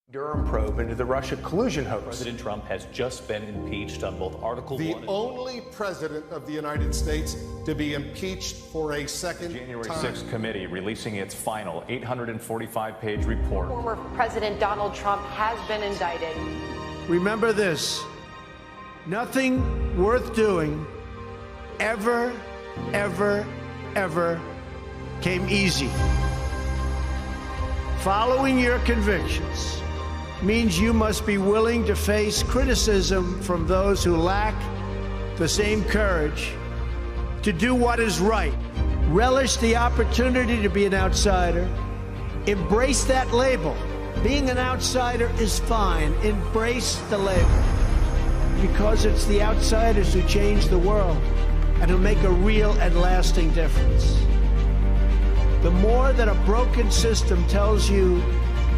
Durham probe into the Russia collusion hoax. President Trump has just been impeached on both Article 1 The and only president of the United States to be impeached for a second January time. 6th committee releasing its final 845-page report. Former President Donald Trump has been indicted. Remember this: nothing worth doing ever came easy. Following your convictions means you must be willing to face criticism from those who lack the same courage to do what is right. Relish the opportunity to be an outsider. Embrace that label. Being an outsider is fine. Embrace the label. Because it's the outsiders who change the world and who make a real and lasting difference. The more that a broken system tells you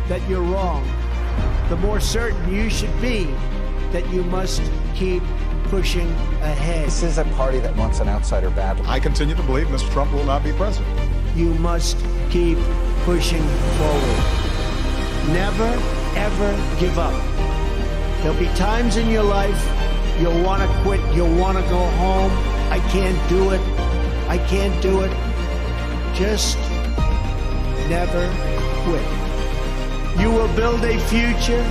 that you're wrong, the more certain you should be that you must keep pushing ahead. This is a party that wants an outsider badly. I continue to believe Mr. Trump will not be president. You must keep pushing forward. Never, ever give up. There'll be times in your life you'll want to quit, you'll want to go home. I can't do it. I can't do it. Just never quit. You will build a future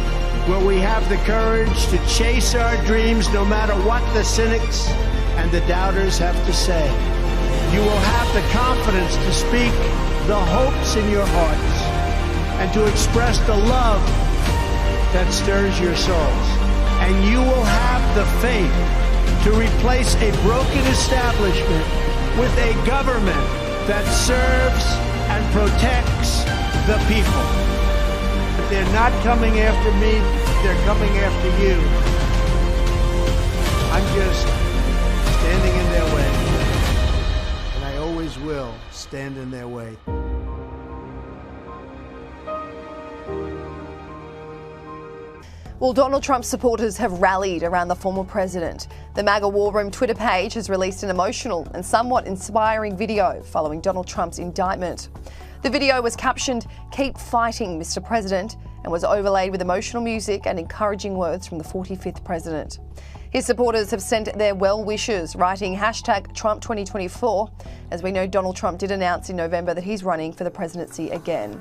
where we have the courage to chase our dreams no matter what the cynics and the doubters have to say. You will have the confidence to speak the hopes in your hearts and to express the love that stirs your souls. And you will have the faith to replace a broken establishment with a government that serves and protects the people. They're not coming after me, they're coming after you. I'm just standing in their way. And I always will stand in their way. Well, Donald Trump's supporters have rallied around the former president. The MAGA War Room Twitter page has released an emotional and somewhat inspiring video following Donald Trump's indictment. The video was captioned, "Keep fighting, Mr. President," and was overlaid with emotional music and encouraging words from the 45th president. His supporters have sent their well wishes, writing #Trump2024, as we know Donald Trump did announce in November that he's running for the presidency again.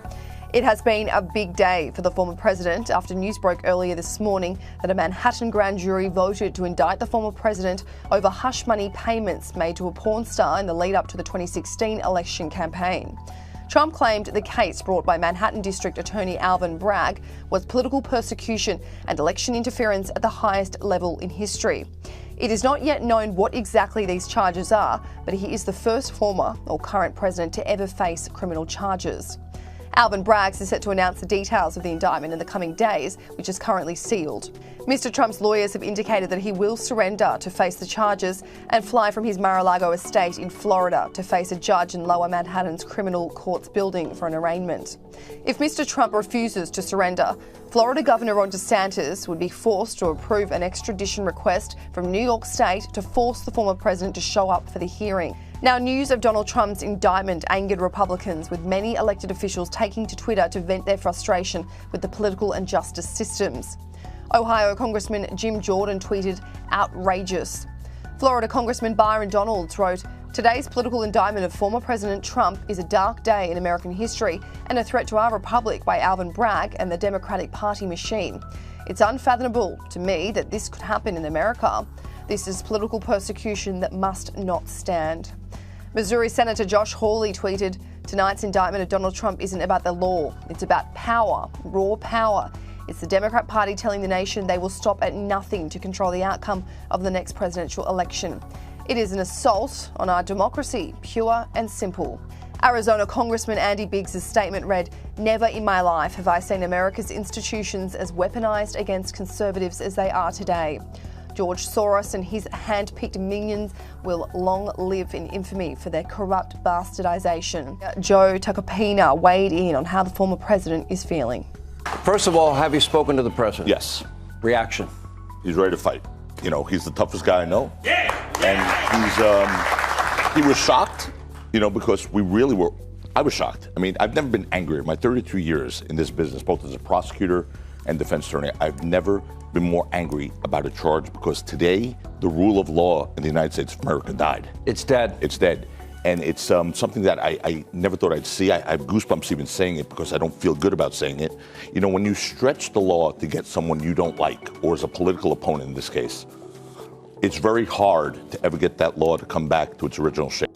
It has been a big day for the former president after news broke earlier this morning that a Manhattan grand jury voted to indict the former president over hush money payments made to a porn star in the lead up to the 2016 election campaign. Trump claimed the case brought by Manhattan District Attorney Alvin Bragg was political persecution and election interference at the highest level in history. It is not yet known what exactly these charges are, but he is the first former or current president to ever face criminal charges. Alvin Bragg is set to announce the details of the indictment in the coming days, which is currently sealed. Mr. Trump's lawyers have indicated that he will surrender to face the charges and fly from his Mar-a-Lago estate in Florida to face a judge in Lower Manhattan's criminal courts building for an arraignment. If Mr. Trump refuses to surrender, Florida Governor Ron DeSantis would be forced to approve an extradition request from New York State to force the former president to show up for the hearing. Now, news of Donald Trump's indictment angered Republicans, with many elected officials taking to Twitter to vent their frustration with the political and justice systems. Ohio Congressman Jim Jordan tweeted, "Outrageous." Florida Congressman Byron Donalds wrote, "Today's political indictment of former President Trump is a dark day in American history and a threat to our republic by Alvin Bragg and the Democratic Party machine. It's unfathomable to me that this could happen in America. This is political persecution that must not stand." Missouri Senator Josh Hawley tweeted, "Tonight's indictment of Donald Trump isn't about the law. It's about power, raw power. It's the Democrat Party telling the nation they will stop at nothing to control the outcome of the next presidential election. It is an assault on our democracy, pure and simple." Arizona Congressman Andy Biggs' statement read, "Never in my life have I seen America's institutions as weaponized against conservatives as they are today. George Soros and his hand-picked minions will long live in infamy for their corrupt bastardization." Joe Tacopina weighed in on how the former president is feeling. First of all, have you spoken to the president? Yes. Reaction? He's ready to fight. You know, he's the toughest guy I know. Yeah. And he was shocked, you know, because I was shocked. I mean, I've never been angrier in my 32 years in this business, both as a prosecutor and defense attorney. I've never been more angry about a charge because today the rule of law in the United States of America died. It's dead. It's dead. And it's something that I never thought I'd see. I have goosebumps even saying it because I don't feel good about saying it. You know, when you stretch the law to get someone you don't like, or as a political opponent in this case, it's very hard to ever get that law to come back to its original shape.